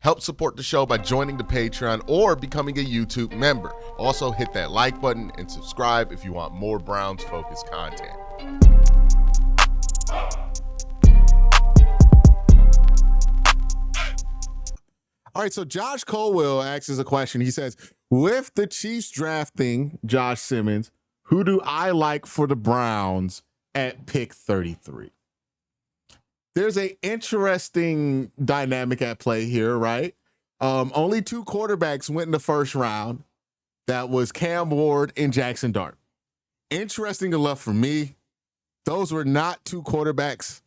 Help support the show by joining the Patreon or becoming a YouTube member. Also, hit that like button and subscribe if you want more Browns-focused content. All right, so Josh Colwell asks us a question. He says, with the Chiefs drafting Josh Simmons, who do I like for the Browns at pick 33? There's an interesting dynamic at play here, right? Only two quarterbacks went in the first round. That was Cam Ward and Jackson Dart. Interesting enough for me, those were not two quarterbacks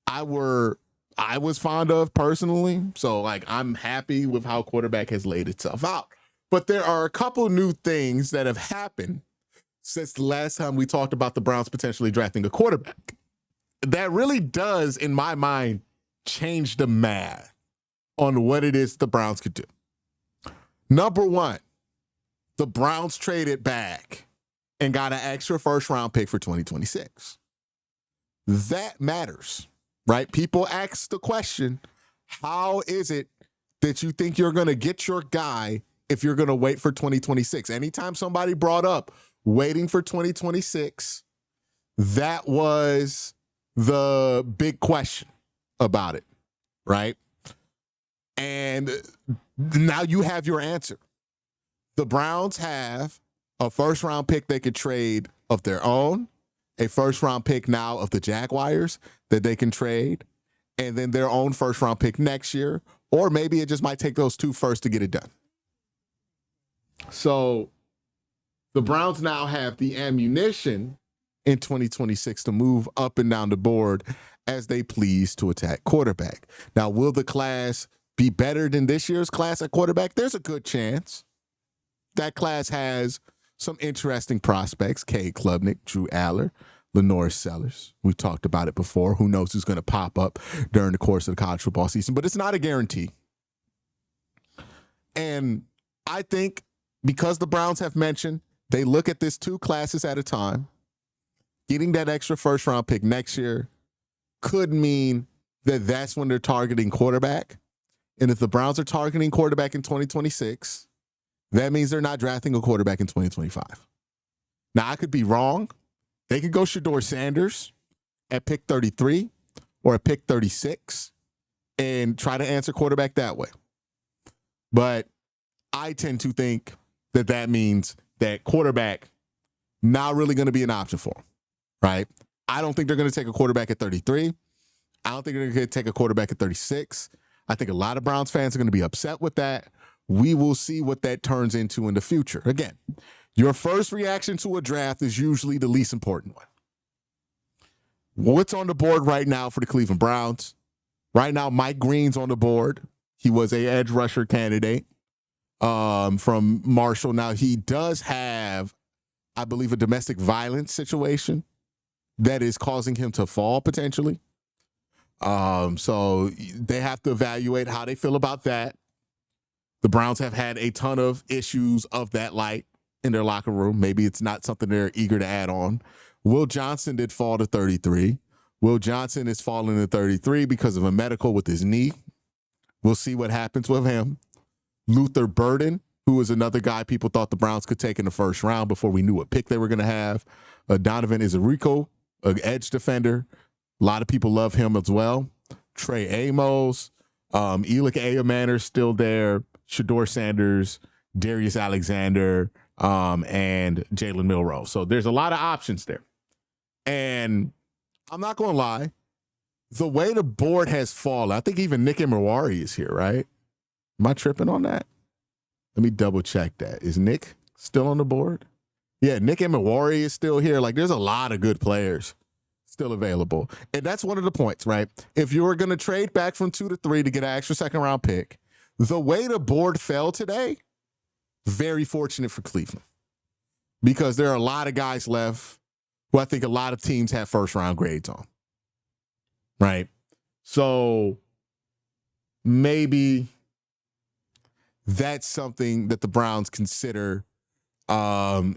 I was fond of personally. So, like, I'm happy with how quarterback has laid itself out. But there are a couple new things that have happened since the last time we talked about the Browns potentially drafting a quarterback. That really does, in my mind, change the math on what it is the Browns could do. Number one, the Browns traded back and got an extra first-round pick for 2026. That matters, right? People ask the question, how is it that you think you're going to get your guy if you're going to wait for 2026? Anytime somebody brought up waiting for 2026, that was the big question about it, right? And now you have your answer. The Browns have a first-round pick they could trade of their own, a first-round pick now of the Jaguars that they can trade, and then their own first-round pick next year, or maybe it just might take those two first to get it done. So the Browns now have the ammunition in 2026 to move up and down the board as they please to attack quarterback. Now, will the class be better than this year's class at quarterback? There's a good chance. That class has some interesting prospects: Cade Klubnik, Drew Aller, Lenore Sellers. We've talked about it before. Who knows who's going to pop up during the course of the college football season, but it's not a guarantee. And I think because the Browns have mentioned they look at this two classes at a time, getting that extra first-round pick next year could mean that that's when they're targeting quarterback. And if the Browns are targeting quarterback in 2026, that means they're not drafting a quarterback in 2025. Now, I could be wrong. They could go Shedeur Sanders at pick 33 or at pick 36 and try to answer quarterback that way. But I tend to think that that means that quarterback not really going to be an option for them. Right? I don't think they're going to take a quarterback at 33. I don't think they're going to take a quarterback at 36. I think a lot of Browns fans are going to be upset with that. We will see what that turns into in the future. Again, your first reaction to a draft is usually the least important one. What's on the board right now for the Cleveland Browns? Right now, Mike Green's on the board. He was an edge rusher candidate from Marshall. Now, he does have, I believe, a domestic violence situation that is causing him to fall potentially. So they have to evaluate how they feel about that. The Browns have had a ton of issues of that light in their locker room. Maybe it's not something they're eager to add on. Will Johnson did fall to 33. Will Johnson is falling to 33 because of a medical with his knee. We'll see what happens with him. Luther Burden, who is another guy people thought the Browns could take in the first round before we knew what pick they were going to have. Donovan Izarico, an edge defender. A lot of people love him as well. Trey Amos, Elik Ayamaner still there. Shedeur Sanders, Darius Alexander, and Jalen Milroe. So there's a lot of options there. And I'm not going to lie, the way the board has fallen, I think even Nick Imawari is here, right? Am I tripping on that? Let me double check that. Is Nick still on the board? Yeah, Nick Imawari is still here. Like, there's a lot of good players still available. And that's one of the points, right? If you were going to trade back from 2 to 3 to get an extra second-round pick, the way the board fell today, very fortunate for Cleveland. Because there are a lot of guys left who I think a lot of teams have first-round grades on. Right? So maybe that's something that the Browns consider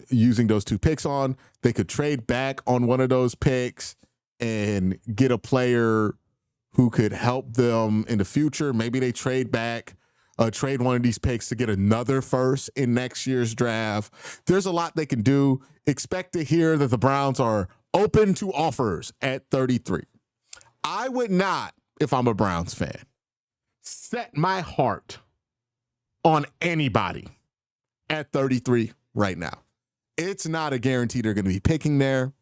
using those two picks on. They could trade back on one of those picks and get a player who could help them in the future. Maybe they trade back trade one of these picks to get another first in next year's draft. There's a lot they can do. Expect to hear that the Browns are open to offers at 33. I would not, if I'm a Browns fan, set my heart on anybody at 33 right now. It's not a guarantee they're going to be picking there,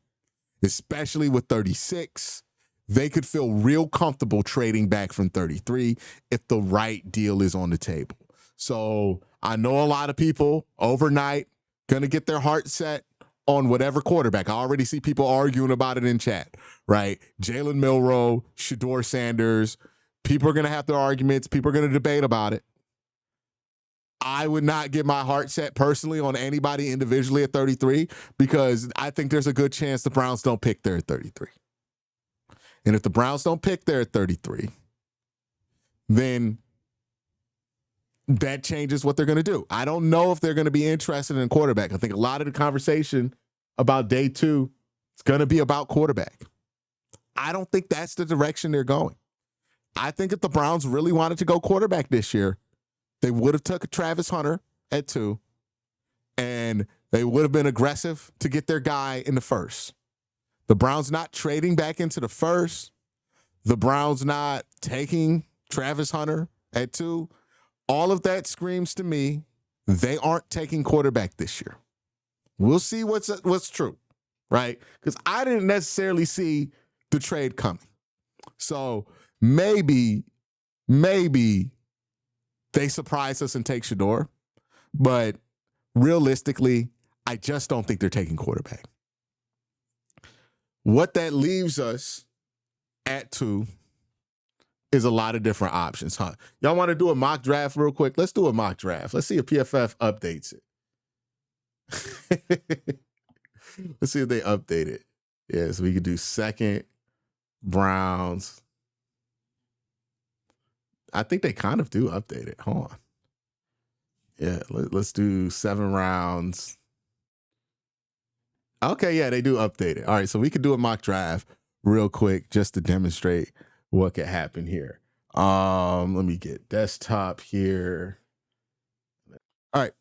especially with 36. They could feel real comfortable trading back from 33 if the right deal is on the table. So I know a lot of people overnight going to get their heart set on whatever quarterback. I already see people arguing about it in chat, right? Jalen Milroe, Shador Sanders. People are going to have their arguments. People are going to debate about it. I would not get my heart set personally on anybody individually at 33 because I think there's a good chance the Browns don't pick there at 33. And if the Browns don't pick there at 33, then that changes what they're going to do. I don't know if they're going to be interested in a quarterback. I think a lot of the conversation about day 2 is going to be about quarterback. I don't think that's the direction they're going. I think if the Browns really wanted to go quarterback this year, they would have took Travis Hunter at 2, and they would have been aggressive to get their guy in the first. The Browns not trading back into the first. The Browns not taking Travis Hunter at 2. All of that screams to me they aren't taking quarterback this year. We'll see what's true, right? Because I didn't necessarily see the trade coming. So maybe they surprise us and take Shador. But realistically, I just don't think they're taking quarterback. What that leaves us at 2 is a lot of different options, huh? Y'all want to do a mock draft real quick? Let's do a mock draft. Let's see if PFF updates it. Let's see if they update it. Yeah, so we could do second, Browns. I think they kind of do update it. Hold on. Yeah, let's do 7 rounds. Okay, yeah, they do update it. All right, so we could do a mock draft real quick just to demonstrate what could happen here. Let me get desktop here. All right,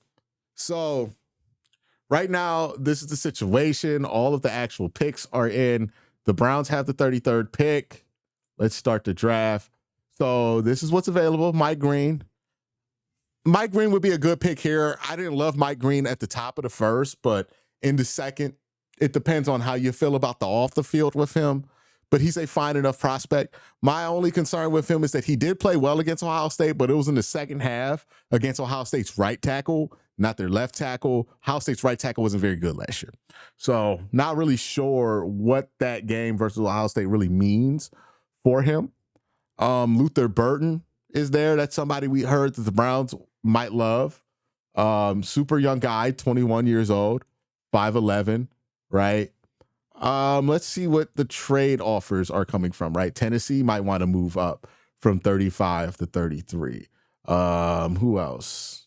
so right now, this is the situation. All of the actual picks are in. The Browns have the 33rd pick. Let's start the draft. So this is what's available. Mike Green. Mike Green would be a good pick here. I didn't love Mike Green at the top of the first, but in the second, it depends on how you feel about the off the field with him, but he's a fine enough prospect. My only concern with him is that he did play well against Ohio State, but it was in the second half against Ohio State's right tackle, not their left tackle. Ohio State's right tackle wasn't very good last year. So not really sure what that game versus Ohio State really means for him. Luther Burton is there. That's somebody we heard that the Browns might love. Super young guy, 21 years old, 5'11", right? Let's see what the trade offers are coming from, right? Tennessee might want to move up from 35 to 33. Who else?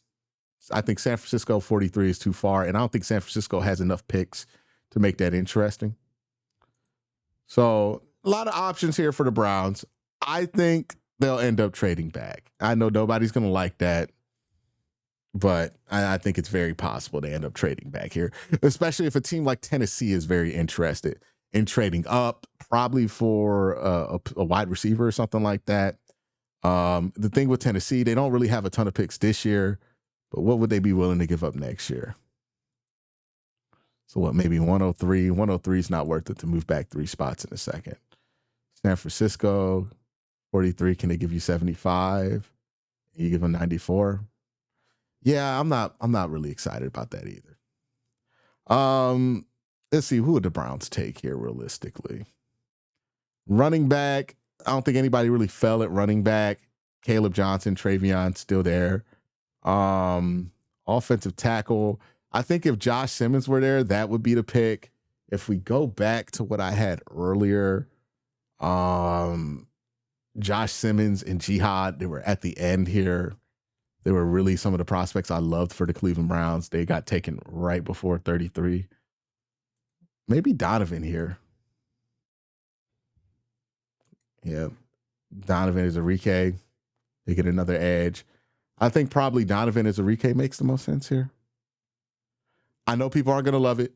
I think San Francisco 43 is too far, and I don't think San Francisco has enough picks to make that interesting. So a lot of options here for the Browns. I think they'll end up trading back. I know nobody's going to like that, but I think it's very possible they end up trading back here, especially if a team like Tennessee is very interested in trading up, probably for a wide receiver or something like that. The thing with Tennessee, they don't really have a ton of picks this year, but what would they be willing to give up next year? So what, maybe 103? 103 is not worth it to move back 3 spots in a second. San Francisco, 43. Can they give you 75? You give them 94? Yeah, I'm not really excited about that either. Let's see, who would the Browns take here realistically? Running back, I don't think anybody really fell at running back. Caleb Johnson, Travion still there. Offensive tackle, I think if Josh Simmons were there, that would be the pick. If we go back to what I had earlier, Josh Simmons and Jihad, they were at the end here. They were really some of the prospects I loved for the Cleveland Browns. They got taken right before 33. Maybe Donovan here. Yeah. Donovan is Enrique. They get another edge. I think probably Donovan Ezerike makes the most sense here. I know people aren't going to love it.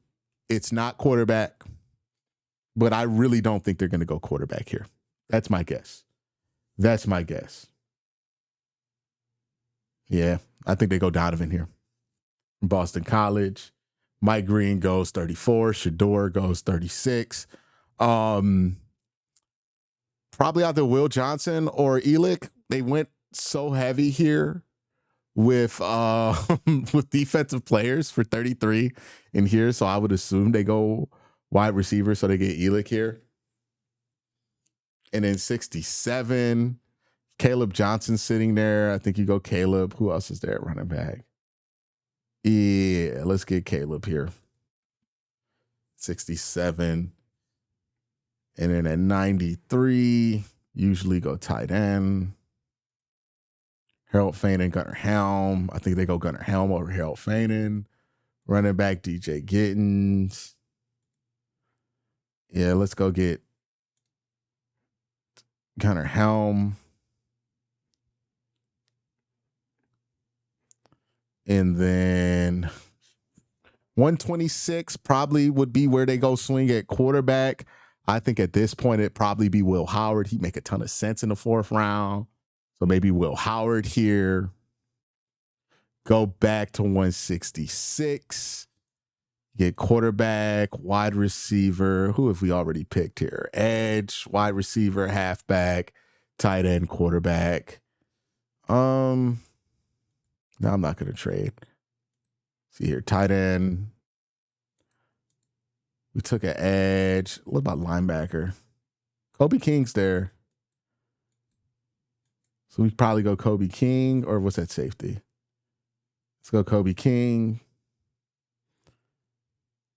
It's not quarterback, but I really don't think they're going to go quarterback here. That's my guess. Yeah, I think they go Donovan here. Boston College. Mike Green goes 34. Shador goes 36. Probably either Will Johnson or Elick. They went so heavy here with with defensive players for 33 in here, so I would assume they go wide receiver, so they get Elick here. And then 67, Caleb Johnson sitting there. I think you go Caleb. Who else is there at running back? Yeah, let's get Caleb here. 67. And then at 93, usually go tight end. Harold Fanon, Gunnar Helm. I think they go Gunnar Helm over Harold Fanon. Running back DJ Gittens. Yeah, let's go get Gunnar Helm. And then 126 probably would be where they go swing at quarterback. I think at this point it'd probably be Will Howard. He'd make a ton of sense in the 4th round. So maybe Will Howard here. Go back to 166. Get quarterback, wide receiver. Who have we already picked here? Edge, wide receiver, halfback, tight end, quarterback. No, I'm not going to trade. See here, tight end. We took an edge. What about linebacker? Kobe King's there. So we probably go Kobe King, or what's that safety? Let's go Kobe King.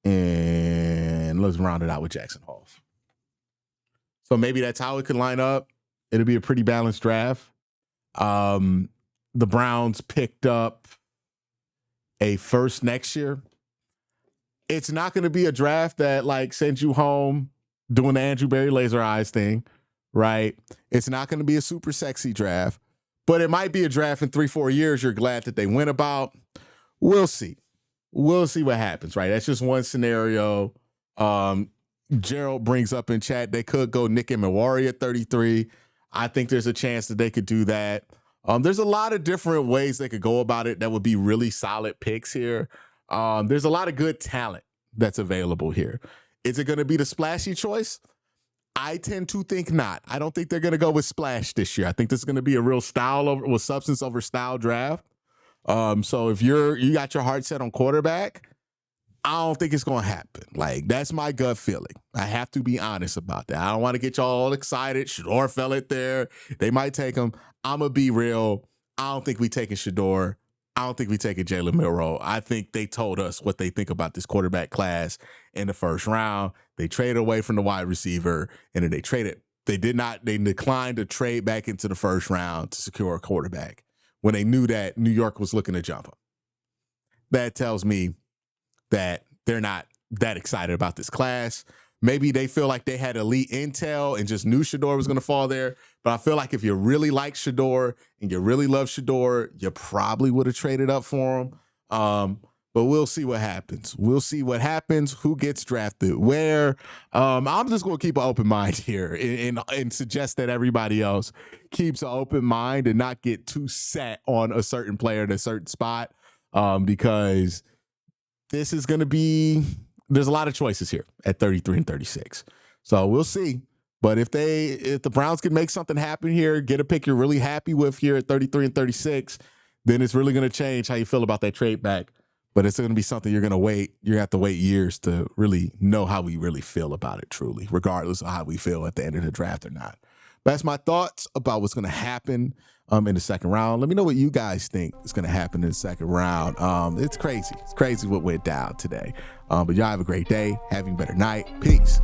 And let's round it out with Jackson Hall. So maybe that's how it could line up. It'll be a pretty balanced draft. The Browns picked up a first next year. It's not going to be a draft that like sends you home doing the Andrew Berry laser eyes thing, right? It's not going to be a super sexy draft, but it might be a draft in 3-4 years you're glad that they went about. We'll see. We'll see what happens, right? That's just one scenario. Gerald brings up in chat, they could go Nick Emmanwari at 33. I think there's a chance that they could do that. There's a lot of different ways they could go about it that would be really solid picks here. There's a lot of good talent that's available here. Is it going to be the splashy choice? I tend to think not. I don't think they're going to go with splash this year. I think this is going to be a real substance over style draft. So if you got your heart set on quarterback, I don't think it's going to happen. Like, that's my gut feeling. I have to be honest about that. I don't want to get y'all all excited. Shador fell it there. They might take him. I'm going to be real. I don't think we taking Shador. I don't think we taking Jalen Milroe. I think they told us what they think about this quarterback class in the first round. They traded away from the wide receiver, and then they declined to trade back into the first round to secure a quarterback when they knew that New York was looking to jump him. That tells me that they're not that excited about this class. Maybe they feel like they had elite intel and just knew Shador was going to fall there. But I feel like if you really like Shador and you really love Shador, you probably would have traded up for him. But we'll see what happens. We'll see what happens, who gets drafted where. I'm just going to keep an open mind here and suggest that everybody else keeps an open mind and not get too set on a certain player in a certain spot, because this is going to be, there's a lot of choices here at 33 and 36. So we'll see. But if the Browns can make something happen here, get a pick you're really happy with here at 33 and 36, then it's really going to change how you feel about that trade back. But it's going to be something you're going to have to wait years to really know how we really feel about it truly, regardless of how we feel at the end of the draft or not. That's my thoughts about what's going to happen in the second round. Let me know what you guys think is going to happen in the second round. It's crazy. It's crazy what went down today. But y'all have a great day. Have a better night. Peace.